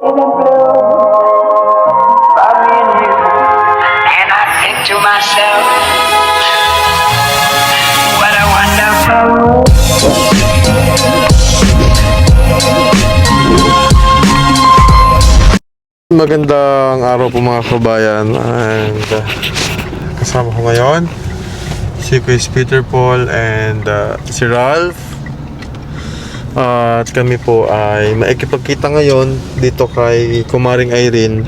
And I think to myself, what a wonderful world. Magandang araw po mga kabayan, and kasama ko ngayon si Chris Peter Paul and si Ralph, at kami po ay maikipagkita ngayon dito kay Kumaring Irene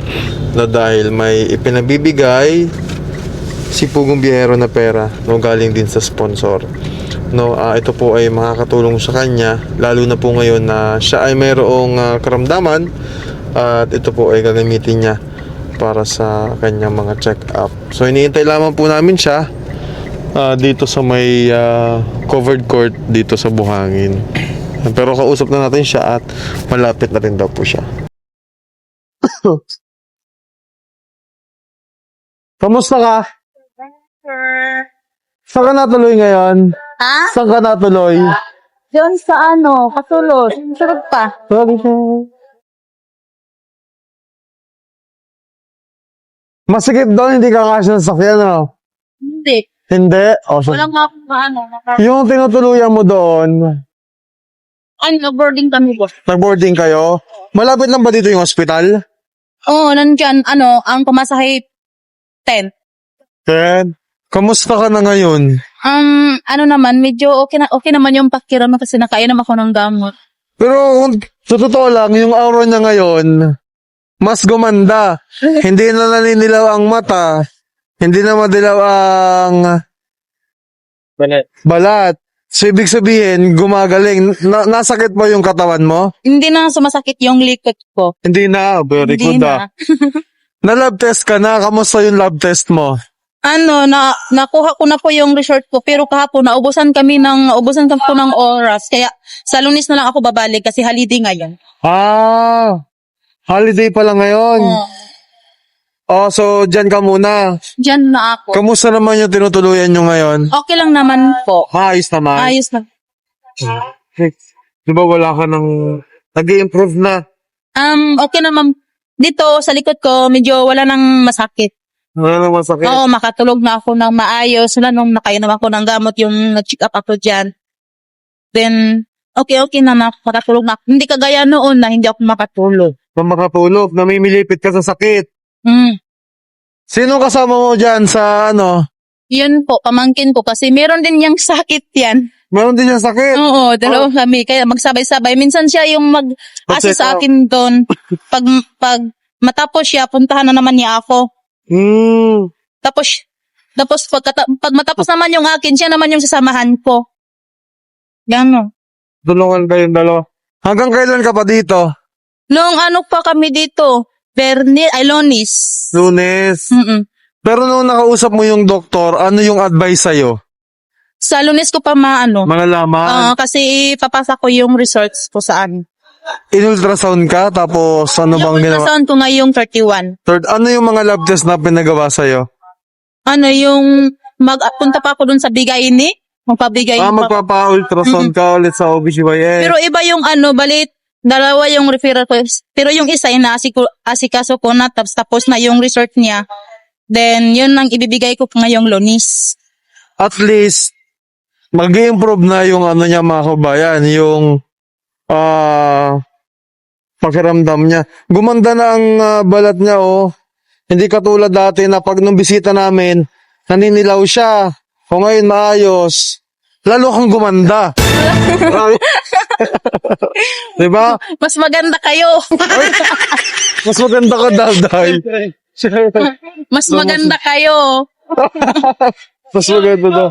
na dahil may ipinabibigay si Pugong Biyahero na pera, no, galing din sa sponsor, no. Ito po ay makakatulong sa kanya, lalo na po ngayon na siya ay mayroong karamdaman, at ito po ay gagamitin niya para sa kanyang mga check-up. So iniintay lamang po namin siya dito sa may covered court dito sa Buhangin. Pero kausap na natin siya at malapit na rin daw po siya. Kamusta ka? Saan ka natuloy ngayon? Ha? Saan ka natuloy? Diyan sa ano, Kasulot. Sarap pa. Sorry, sir. Masikip doon, hindi ka kasya sa sakyan, ano? Hindi. Hindi? O, so, Walang nga kung ano. yung tinutuluyan mo doon, Ano, boarding kami, boss. nag-boarding kayo? Malapit lang ba dito yung hospital? Oo, nandyan, ano, ang pamasahe 10. Ken, kamusta ka na ngayon? Ano naman, medyo okay naman yung pakiramdam kasi nakainom ako ng gamot. Pero kung sa totoo lang, yung aura niya ngayon, mas gumanda. Hindi na naninilaw ang mata. Hindi na madilaw ang balat. So, ibig sabihin, gumagaling. Nasakit ba yung katawan mo? Hindi na sumasakit yung likod ko. Hindi na. Very Hindi good na. Na-lab test ka na. Kamusta yung lab test mo? Ano, nakuha ko na po yung resort ko, pero kahapon naubusan ko ng oras. Kaya sa Lunes na lang ako babalik kasi holiday ngayon. Holiday pa lang ngayon. So dyan ka muna. Diyan na ako. Kamusta naman yung tinutuluyan nyo ngayon? Okay lang naman po. Ayos naman. Ayos na. Di ba wala ka ng nag-i-improve na? Okay naman. Dito, sa likod ko, medyo wala nang masakit. Wala nang masakit? Oo, makatulog na ako ng maayos. Wala nung nakainom ako ng gamot yung nag-check up ako dyan. Then, okay na makatulog na ako. Hindi kagaya noon na hindi ako makatulog. Kung makatulog, namimilipit ka sa sakit. Sino kasama mo dyan sa ano? Yun po, pamangkin ko kasi meron din yung sakit yan. Meron din yung sakit? Oo, dalawa kami. Kaya magsabay-sabay. Minsan siya yung mag-assist sa akin doon. Pag matapos siya, puntahan na naman niya ako. Tapos pag matapos naman yung akin, siya naman yung sasamahan ko. Gano'n. Tulungan kayong dalawa. Hanggang kailan ka pa dito? Nung ano pa kami dito, Lunes. Lunes. Pero nung nakausap mo yung doktor, ano yung advice sa'yo? Sa Lunes ko pa Malalaman? kasi papasa ko yung results ko saan. In-ultrasound ka, tapos ano bang ginawa? Ultrasound ko ngayong 31. Third, ano yung mga lab test na pinagawa sa'yo? Ano yung magpunta pa ako dun sa Bigaini? Magpabigay pa. Magpapa-ultrasound ka ulit sa OBGYN. Pero iba yung balit, dalawa yung referral ko. Pero yung isa, asikaso ko na, tapos na yung result niya. Then, yun ang ibibigay ko ngayong Lunes. At least, mag-i-improve na yung ano niya mga kabayan, yung pakiramdam niya. Gumanda na ang balat niya, oh. Hindi katulad dati na pag nung bisita namin, naninilaw siya. O ngayon maayos. Lalo kang gumanda. Diba? Mas maganda kayo. Mas maganda ka, Dalday. Mas maganda kayo. Mas maganda daw.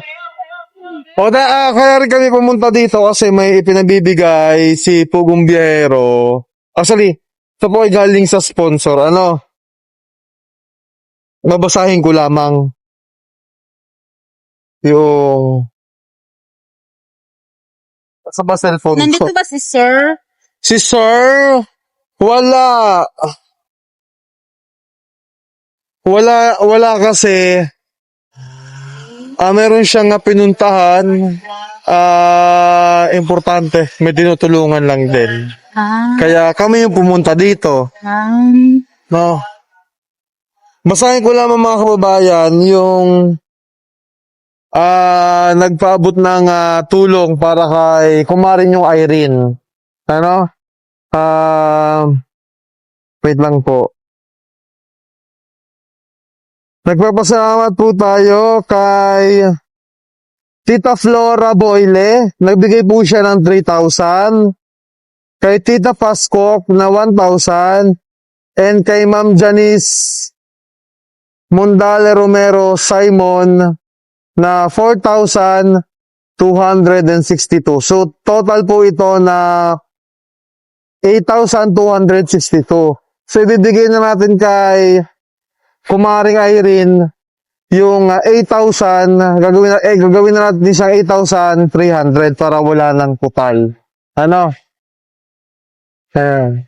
Kaya rin kami pumunta dito kasi may ipinabibigay si Pugong Biyahero. Actually, ito po ay galing sa sponsor. Babasahin ko lamang yung sa ba cellphone Nandito ko. ba si Sir? Si Sir, wala. Wala kasi meron siyang pinuntahan importante, may tinutulungan lang din. Kaya kami yung pumunta dito. No. Basahin ko lamang mga kababayan yung nagpaabot ng tulong para kay kumarin yung Irene. Ano? Wait lang po. Nagpapasalamat po tayo kay Tita Flora Boyle. Nagbigay po siya ng 3,000. Kay Tita Pascok na 1,000. And kay Ma'am Janice Mundale Romero Simon na 4,262. So, total po ito na 8,262. So, ibibigay na natin kay Kumaring Irene yung 8,000. Gagawin na natin isang 8,300 para wala ng total. Ano? Ayan.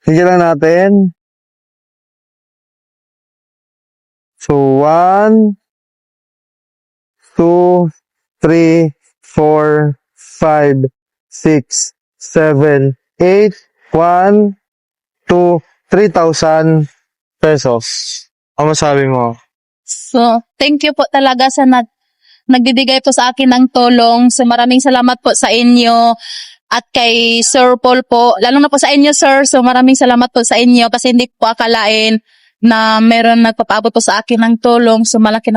Sige lang natin. So, 1, 2, 3, 4, 5, 6, 7, 8, 1, 2, 3,000 pesos. Ano masabi mo? So, thank you po talaga sa nagbibigay po sa akin ng tulong. So, maraming salamat po sa inyo at kay Sir Paul po. Lalo na po sa inyo, Sir. So, maraming salamat po sa inyo kasi hindi po akalain na meron nagpapaabot po sa akin ng tulong. So, malaki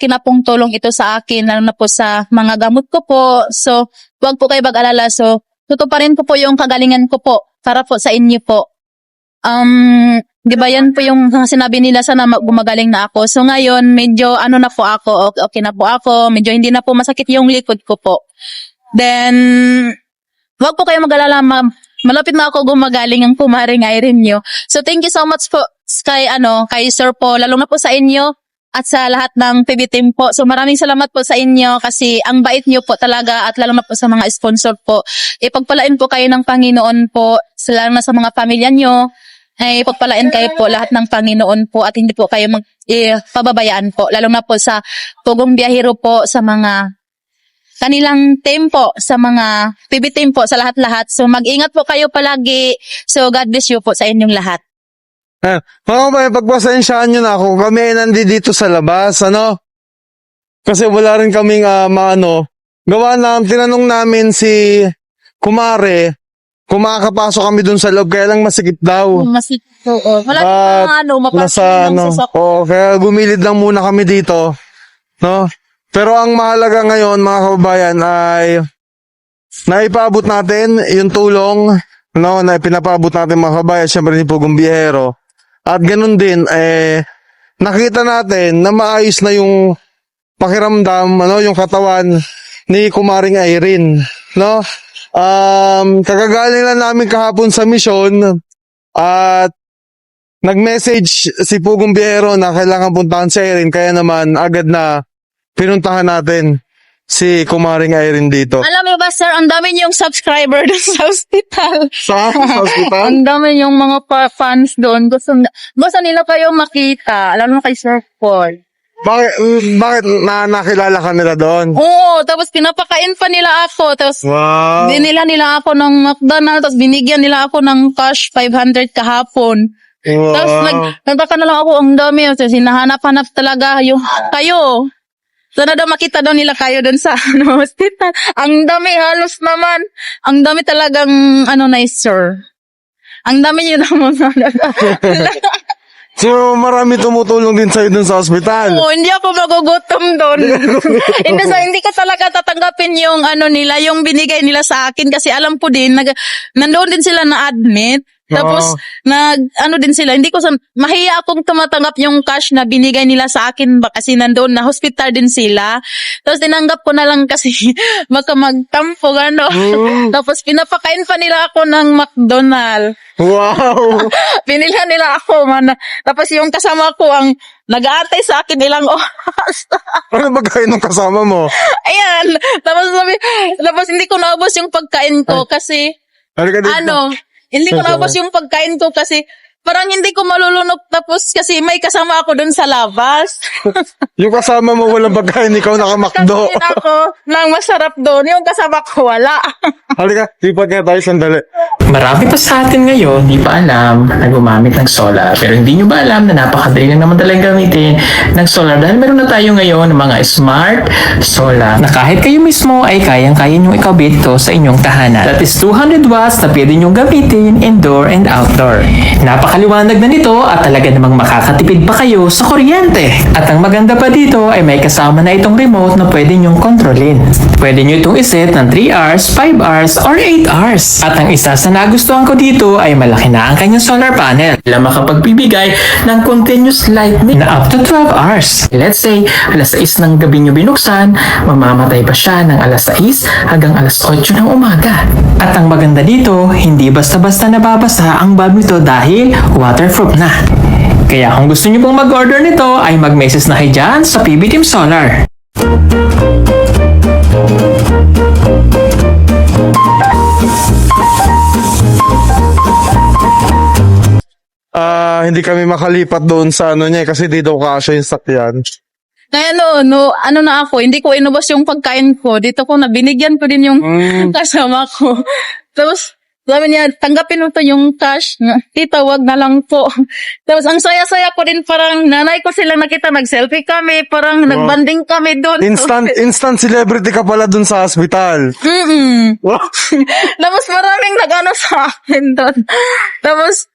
na pong tulong ito sa akin, lalo na po sa mga gamot ko po. So, huwag po kayo mag-alala. So, tutuparin ko po yung kagalingan ko po para po sa inyo po. Di ba yan po yung sinabi nila sana gumagaling na ako. So ngayon, medyo na po ako, okay na po ako, medyo hindi na po masakit yung likod ko po. Then, wag po kayo mag-alala, ma'am. Malapit na ako gumagaling ang Kumaring Irene nyo. So thank you so much po kay Sir Paul, lalo na po sa inyo at sa lahat ng PB team po. So maraming salamat po sa inyo kasi ang bait nyo po talaga at lalo na po sa mga sponsor po. Ipagpalain po kayo ng Panginoon po, lalo na sa mga pamilya nyo. Ay pagpalain kayo po lahat ng Panginoon po at hindi po kayo pababayaan po. Lalo na po sa Pugong Biyahero po, sa mga kanilang team po, sa mga PB team po, sa lahat-lahat. So mag-ingat po kayo palagi. So God bless you po sa inyong lahat. Mga kababayan, pagpasensyaan nyo na ako. Kami ay nandito sa labas, ano? Kasi wala rin kaming gawa na, tinanong namin si Kumare, kung makakapasok kami dun sa loob, kaya lang masikip daw. Masikip po. Wala Nasa kaya gumilid lang muna kami dito. No? Pero ang mahalaga ngayon, mga kababayan, ay naipaabot natin yung tulong, no, na pinapabot natin mga kababayan, syempre ni Pugong Biyahero. At ganun din, nakita natin na maayos na yung pakiramdam, yung katawan ni Kumaring Irene, no? Kagagaling lang namin kahapon sa misyon at nag-message si Pugong Biyahero na kailangan puntahan si Irene, kaya naman agad na pinuntahan natin si Kumaring Irene dito. Alam mo ba, sir, ang dami niyong subscriber doon sa hospital. Sa hospital? Ang dami niyong mga fans doon. Gusto nila kayo makita. Alam mo kay Sir Paul. Bakit nakilala ka nila doon? Oo, tapos pinapakain pa nila ako. Tapos Wow. binila nila ako ng McDonald's. Tapos binigyan nila ako ng cash 500 kahapon. Wow. Tapos nagtaka na lang ako, ang dami. Tapos hinahanap-hanap talaga yung kayo. Sana daw makita daw nila kayo doon sa hospital. Ang dami, halos naman. Ang dami talagang, nice, sir. Ang dami nyo naman. So, marami tumutulong din sa'yo dun sa hospital. Oo, hindi ako magugutom doon. Hindi ko talaga tatanggapin yung nila, yung binigay nila sa akin kasi alam ko din, nandoon din sila na-admit. Tapos, din sila, mahiya akong tumatanggap yung cash na binigay nila sa akin kasi nandoon na hospital din sila. Tapos, tinanggap ko na lang kasi baka magtampo, Tapos, pinapakain pa nila ako ng McDonald's. Wow! Pinilhan nila ako, man. Tapos, yung kasama ko ang nag-aantay sa akin ilang oras. Ano ba kayo nung kasama mo? Ayan. Tapos hindi ko naubos yung pagkain ko kasi, hindi ko naubos yung pagkain ko kasi parang hindi ko malulunok tapos kasi may kasama ako dun sa labas. Yung kasama mo walang pagkain, ikaw nakamakdo. Kakain ako ng masarap doon. Yung kasama ko wala. Halika, lipat nga tayo sandali. Marami pa sa atin ngayon, di pa alam na gumamit ng solar. Pero hindi nyo ba alam na napakadali lang naman talagang gamitin ng solar dahil meron na tayo ngayon ng mga smart solar na kahit kayo mismo ay kayang-kaya nyo ikabit ito sa inyong tahanan. That is 200 watts na pwede nyo gamitin indoor and outdoor. Napakaliwanag na nito at talaga namang makakatipid pa kayo sa kuryente. At ang maganda pa dito ay may kasama na itong remote na pwede nyong kontrolin. Pwede nyo itong iset ng 3 hours, 5 hours, or 8 hours. At ang isa sa nagustuhan ko dito ay malaki na ang kanyang solar panel na makapagbibigay ng continuous lightning na up to 12 hours. Let's say, alas 6 ng gabi nyo binuksan, mamamatay pa siya ng alas 6 hanggang alas 8 ng umaga. At ang maganda dito, hindi basta-basta nababasa ang bulb nito dahil waterproof na. Kaya kung gusto nyo pong mag-order nito ay mag-message na kayo dyan sa PB Team Solar. Hindi kami makalipat doon sa ano niya kasi di daw kasya yung sakyan. Kaya ano na ako, hindi ko inubos yung pagkain ko. Dito ko na, binigyan ko din yung kasama ko. Tapos, sabi niya, tanggapin mo to yung cash. Tita, wag na lang po. Tapos, ang saya-saya ko din, parang nanay ko silang nakita, nag-selfie kami, parang nagbanding kami doon. Instant celebrity ka pala doon sa hospital. Wow. Tapos, maraming nag-ano sa akin doon. Tapos,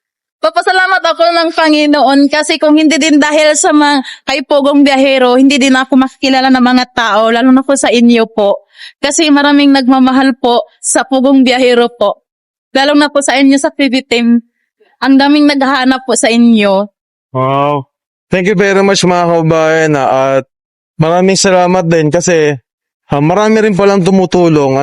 papasalamat ako ng Panginoon kasi kung hindi din dahil sa mga kay Pugong Biyahero, hindi din ako makikilala ng mga tao, lalo na po sa inyo po. Kasi maraming nagmamahal po sa Pugong Biyahero po. Lalo na po sa inyo sa PB Team. Ang daming naghahanap po sa inyo. Wow. Thank you very much mga kabayan at maraming salamat din kasi marami rin palang tumutulong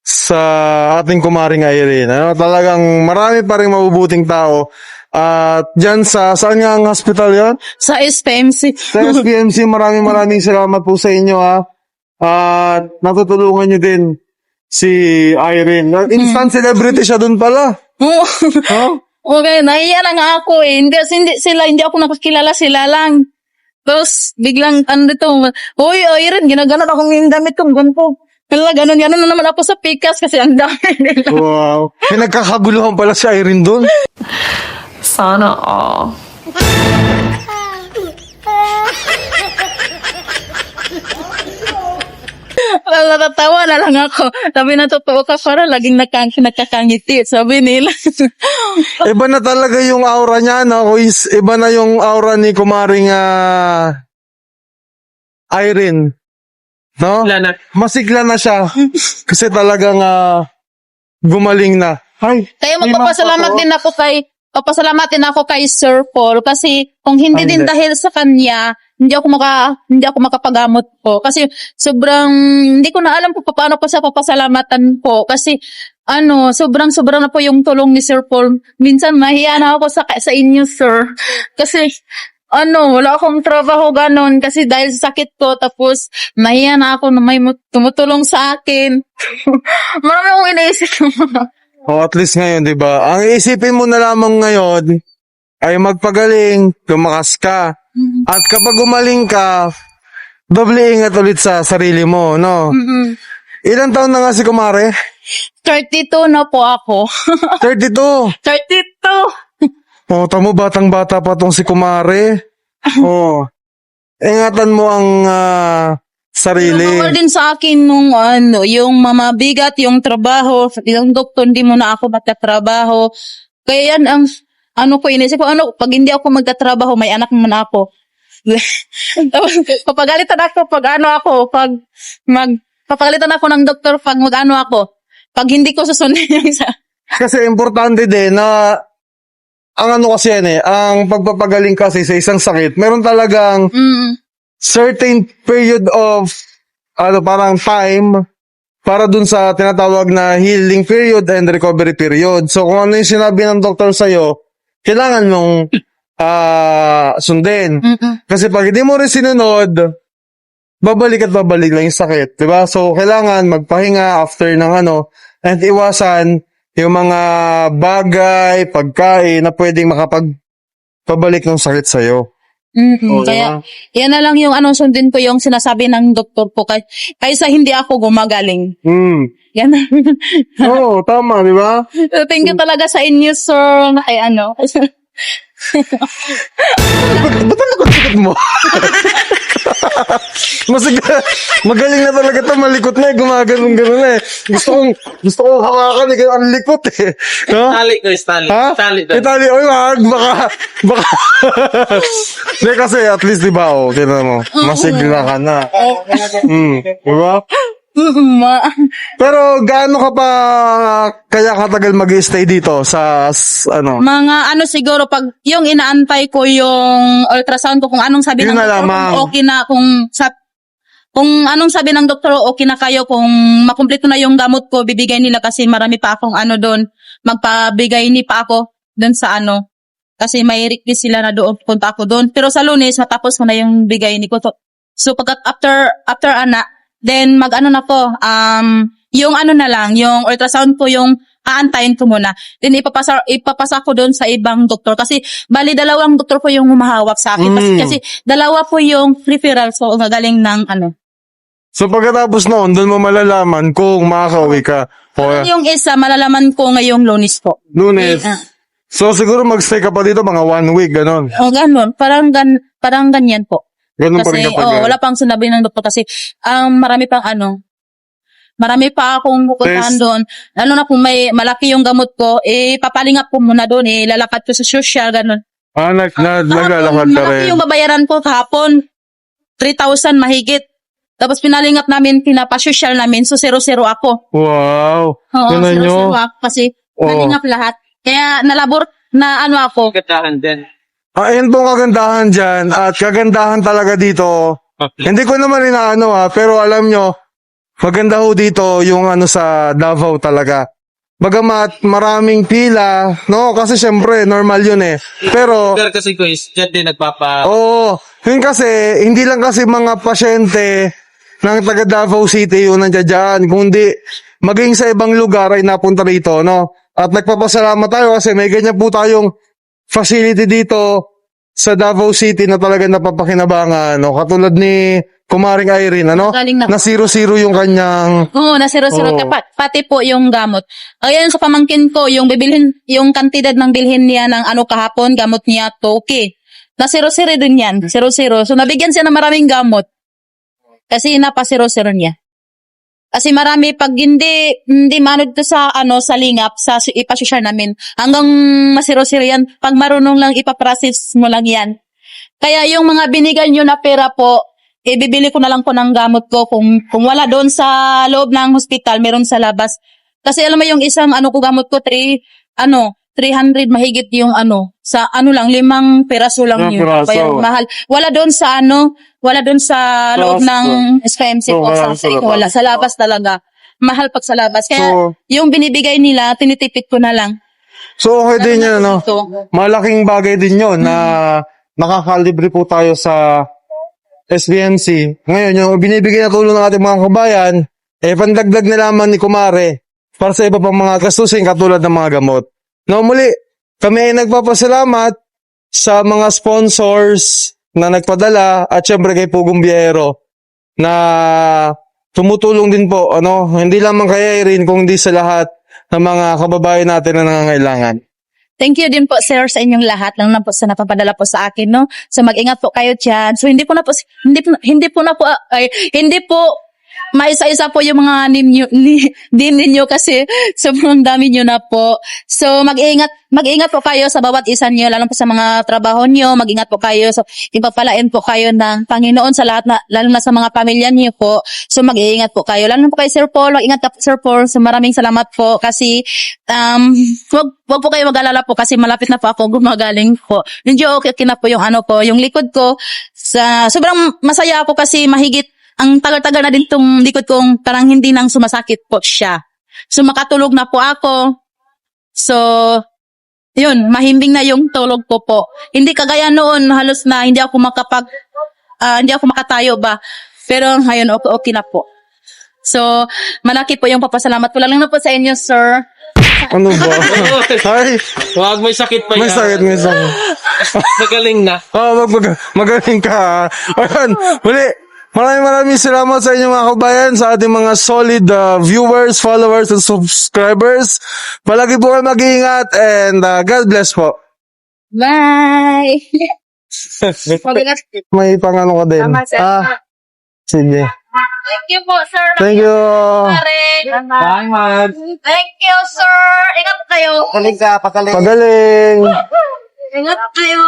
sa ating kumaring Irene. Talagang marami pa rin mabubuting tao. At dyan saan nga ang hospital yan? Sa SPMC. Sa SPMC, maraming salamat po sa inyo At natutulungan nyo din si Irene. Instant celebrity siya dun pala. Okay, nahiya na nga ako eh. Hindi ako nakakilala, sila lang. Tapos, biglang, Hoy, Irene, ginaganon akong yung damit kong ganito. Kaya ganon na naman ako sa pikas kasi ang dami nila. Wow. Pinagkakaguluhan pala si Irene dun. Sana all. Natatawa na lang ako. Sabi na totoo ka para laging nakakangiti. Sabi nila. Iba na talaga yung aura niya, no? Iba na yung aura ni kumaring Irene. No? Masigla na siya. Kasi talagang gumaling na. Ay, Kaya magpapasalamat din ako kay Sir Paul kasi kung hindi din dahil sa kanya, hindi ako makapagamot po kasi hindi ko na alam kung paano ko sa papasalamatan po kasi sobrang na po yung tulong ni Sir Paul. Minsan mahiya na ako sa inyo, sir. Kasi wala akong trabaho ganon kasi dahil sa sakit ko tapos mahiya na ako na may tumutulong sa akin. Marami akong iniisip yung mga at least ngayon, di ba? Ang isipin mo na lamang ngayon ay magpagaling, lumakas ka. At kapag gumaling ka, doble ingat ulit sa sarili mo, no? Ilang taon na nga si kumare? 32 na po ako. 32. 32! Tamo batang-bata pa tong si kumare. Ingatan mo ang sarili. Bawal din sa akin yung mamabigat, yung trabaho, yung doktor, hindi mo na ako magtatrabaho. Kaya yan ang ko inisip ko, pag hindi ako magtatrabaho, may anak naman ako. Tapos, papagalitan ako papagalitan ako ng doktor pag ako. Pag hindi ko susundin yung isa. Kasi importante din na ang kasi yan ang pagpapagaling kasi sa isang sakit, meron talagang certain period of parang time para dun sa tinatawag na healing period and recovery period. So kung ano yung sinabi ng doktor sa'yo, kailangan mong sundin. Kasi pag hindi mo rin sinunod, babalik lang yung sakit, diba? So kailangan magpahinga after ng and iwasan yung mga bagay, pagkain na pwedeng makapagpabalik ng sakit sa'yo. Kaya, yan na lang yung sundin ko yung sinasabi ng doktor ko kaysa hindi ako gumagaling. Yan na. Oo, tama, di ba? Thank you talaga sa inyo, sir. Ay, Ba't ang likot-likot mo? Magaling na talaga to, malikot na eh, gumaganon-ganon na eh. Gusto kong hawakan eh, kaya ang likot eh. No? Tali ko, tali. Ha? Tali to. Itali, oy, wag, baka. Hindi kasi, at least, di ba, tingnan mo, masigla ka na. Di ba? Pero, gaano ka pa, kaya katagal mag-stay dito sa, Mga siguro, pag yung inaantay ko yung ultrasound ko, kung anong sabi Yun ng na doktor, lamang. kung okay na, kung anong sabi ng doktor, okay na kayo, kung makumpleto na yung gamot ko, bibigay nila kasi marami pa akong doon, magpabigay ni pa ako doon sa kasi may request sila na doon, punta ako doon. Pero sa Lunes, matapos ko na yung bigay ni ko. So, pagkat after then na po, yung na lang, yung ultrasound ko, yung aantayin ko muna. Then ipapasa ko doon sa ibang doktor kasi bali dalawang doktor po yung humahawak sa akin kasi dalawa po yung referral so gagaling ng So, pagkatapos noon, doon mo malalaman kung makakauwi ka. Yung isa malalaman ko ngayong Lunes po. Lunes. So, siguro mag-stay ka pa dito mga 1 week, ganon. O ganun, parang ganyan po. Ganon pa rin Kasi kapag. wala pang sinabi ng doktor kasi marami pang marami pa akong pupuntahan doon. Lalo na kung may malaki yung gamot ko, papalingap ko muna doon, lalakad ko sa social, ganun. Naglalakad ka Malaki rin. yung babayaran ko kahapon, 3,000 mahigit. Tapos pinalingap namin, pinapasosyal namin, so 0-0 ako. Wow. Oo, Tingnan 0-0 nyo. ako kasi Oo. nalingap lahat. Kaya nalabor na ako. Gatahan din. Ayan pong kagandahan dyan. At kagandahan talaga dito. Hindi ko naman inaano pero alam nyo, maganda ho dito yung sa Davao talaga. Bagamat maraming pila, no? Kasi syempre, normal yun eh. Pero, Pero kasi ko is, dyan din nagpapa... oo, yun kasi, hindi lang kasi mga pasyente ng taga Davao City yung nandiyan dyan, kundi maging sa ibang lugar ay napunta rito, no? At nagpapasalamat tayo kasi may ganyan po tayong facility dito sa Davao City na talaga napapakinabangan, no? Katulad ni Kumaring Irene, Galing na. na 0-0 yung kanyang... Oo, na 0-0 Oo. pati po yung gamot. Ayan sa pamangkin ko, yung kantidad ng bilhin niya ng kahapon, gamot niya, toke. Na 0-0 din yan, 0-0. So nabigyan siya ng maraming gamot. Kasi napa 0-0 niya. Kasi marami pag hindi manod to sa sa lingap, sa ipasosyal namin. Hanggang ma-0-0 yan, pag marunong lang ipaprocess mo lang yan. Kaya yung mga binigay nyo na pera po, ibibili ko na lang po ng gamot ko kung wala doon sa loob ng hospital, meron sa labas. Kasi alam mo yung isang ko gamot ko 300 mahigit yung sa lang 5 peraso lang yun. Peraso. Kaya mahal. Wala doon sa loob ng SKMC po wala sa labas talaga. Mahal pag sa labas. Kaya So, yung binibigay nila, tinitipid ko na lang. So, okay din yun, no? Ito. Malaking bagay din yun na nakakalibre po tayo sa SBNC. Ngayon, yung binibigay na tulong ng ating mga kabayan, pandagdag na lamang ni Kumare para sa iba pang mga gastusin katulad ng mga gamot. No, muli, kami ay nagpapasalamat sa mga sponsors na nagpadala at syempre kay Pugong Biyahero na tumutulong din po, hindi lamang kay Irene kundi sa lahat ng mga kababayan natin na nangangailangan. Thank you din po, sir, sa inyong lahat. Lang po sa napapadala po sa akin, no? So, mag-ingat po kayo dyan. So, hindi po maisa-isa po yung mga dim ninyo kasi sobrang dami nyo na po. So, mag-ingat po kayo sa bawat isa nyo, lalo po sa mga trabaho nyo, mag-ingat po kayo. So, ipapalain po kayo ng Panginoon sa lahat, lalo na sa mga pamilya nyo po. So, mag-iingat po kayo. Lalo po kay Sir Paul, mag-ingat po, Sir Paul. So, maraming salamat po kasi, wag po kayo mag-alala po kasi malapit na po ako gumagaling po. Medyo okay na po yung yung likod ko. Sobrang masaya ako kasi mahigit ang tagal-tagal na din tong likod kong parang hindi nang sumasakit po siya. So, makatulog na po ako. So, yun, mahimbing na yung tulog ko po. Hindi kagaya noon, halos na hindi ako makatayo ba. Pero ngayon, okay na po. So, malaki po yung papasalamat ko. Lalo na po sa inyo, sir. Ano ba? Ay, Wag, may sakit pa may yan. sakit, may sakit. Magaling na. Oh, magaling ka. Ayan, muli. Maraming salamat sa inyong mga kabayan, sa ating mga solid viewers, followers, and subscribers. Palagi po kayo mag-iingat and God bless po. Bye! Mag-ingat. May pangano ka din. Sige. Thank you po, sir. Thank you. Bye, man. Thank you, sir. Ingat kayo. Pagaling. Ingat kayo.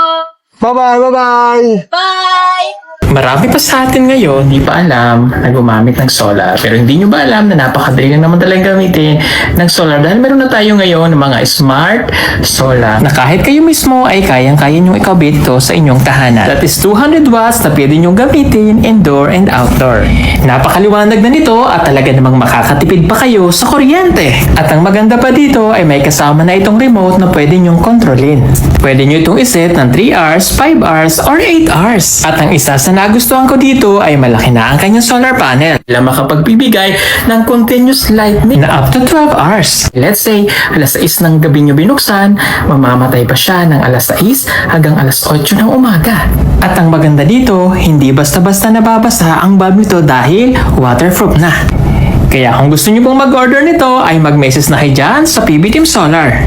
Bye-bye, bye-bye. Bye! Marami pa sa atin ngayon, di pa alam na gumamit ng solar. Pero hindi nyo ba alam na napakadali lang naman talagang gamitin ng solar dahil meron na tayo ngayon ng mga smart solar na kahit kayo mismo ay kayang-kaya nyong ikabit ito sa inyong tahanan. That is 200 watts na pwede nyong gamitin indoor and outdoor. Napakaliwanag na nito at talaga namang makakatipid pa kayo sa kuryente. At ang maganda pa dito ay may kasama na itong remote na pwede nyong kontrolin. Pwede nyo itong iset ng 3 hours, 5 hours, or 8 hours. At ang isa sa nagustuhan ko dito ay malaki na ang kanyang solar panel na makapagbibigay ng continuous lightning na up to 12 hours. Let's say, alas 6 ng gabi nyo binuksan, mamamatay pa siya ng alas 6 hanggang alas 8 ng umaga. At ang maganda dito, hindi basta-basta nababasa ang bulb nito dahil waterproof na. Kaya kung gusto nyo pong mag-order nito ay mag-message na kayo dyan sa PB Team Solar.